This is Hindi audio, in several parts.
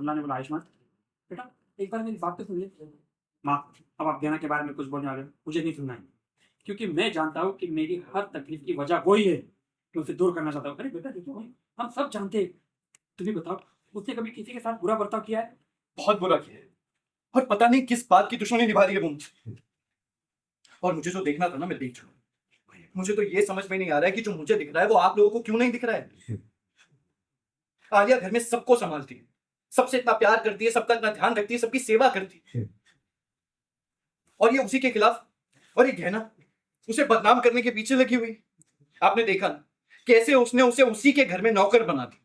अल्लाह ने बोला आयुष्मान बेटा एक बार मेरी बात तो सुनिए। माँ, अब आप ज्ञाना के बारे में कुछ बोलने वाले हो, मुझे नहीं सुनना है। क्योंकि मैं जानता हूँ कि मेरी हर तकलीफ की वजह वही है। मैं उसे दूर करना चाहता हूँ। अरे बेटा देखो, हम सब जानते हैं। तुम्हें बताओ, उसने कभी किसी के साथ बुरा बर्ताव किया है? बहुत बुरा किया है और पता नहीं किस बात की दुश्मनी निभा रही है वो मुझसे। और मुझे जो देखना था ना मैं देख चुका। मुझे तो ये समझ में नहीं आ रहा है कि जो मुझे दिख रहा है वो आप लोगों को क्यों नहीं दिख रहा है। आलिया घर में सबको संभालती है, सबसे इतना प्यार करती है, सबका इतना ध्यान रखती है, सबकी सेवा करती है। और ये उसी के खिलाफ, और ये गहना उसे बदनाम करने के पीछे लगी हुई। आपने देखा ना कैसे उसने उसे उसी के घर में नौकर बना दी।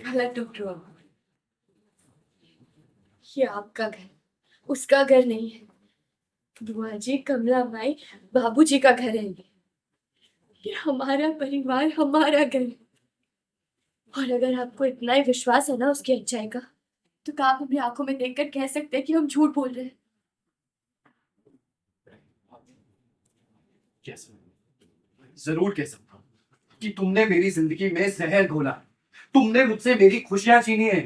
गलत डॉक्टर बाबू, ये आपका घर, उसका घर नहीं है। बुआ जी, कमला माई, बाबूजी का घर है ये हमारा परिवार, हमारा घर है। और अगर आपको इतना ही विश्वास है ना उसकी अच्छाई का, तो क्या आप अपनी आंखों में देखकर कह सकते हैं कि हम झूठ बोल रहे हैं? जरूर कह सकता हूं कि तुमने मेरी जिंदगी में जहर घोला, तुमने मुझसे मेरी खुशियां छीनी है।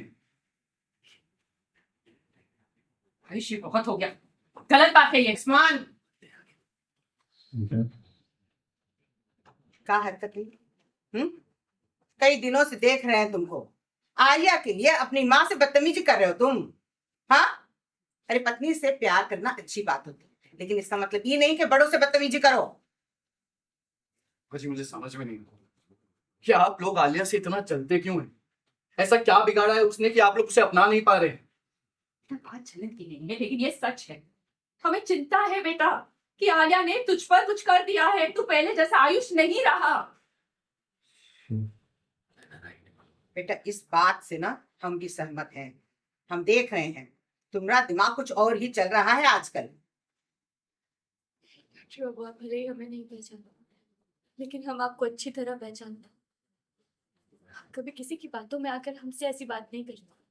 आयुषी बहुत हो गया, गलत बात है ये। आयुष्मान, क्या हरकत हुई? कई दिनों से देख रहे हैं तुमको। आलिया के लिए अपनी माँ से बदतमीजी कर रहे हो तुम। हाँ, अरे पत्नी से प्यार करना अच्छी बात होती है, लेकिन इसका मतलब ये नहीं कि बड़ों से बदतमीजी करो। जी मुझे समझ में नहीं आता कि आप लोग आलिया से इतना चलते क्यों हैं। ऐसा क्या बिगाड़ा है उसने कि आप लोग उसे अपना नहीं पा रहे। बात जलन की नहीं है, लेकिन ये सच है। हमें चिंता है बेटा कि आलिया ने तुझ पर कुछ कर दिया है। तू पहले जैसा आयुष नहीं रहा। बेटा इस बात से ना हम भी सहमत हैं। हम देख रहे हैं तुम्हारा दिमाग कुछ और ही चल रहा है आजकल। डॉक्टर बाबू, आप भले ही हमें नहीं पहचानते, लेकिन हम आपको अच्छी तरह पहचानते हैं। आप कभी किसी की बातों में आकर हमसे ऐसी बात नहीं करते।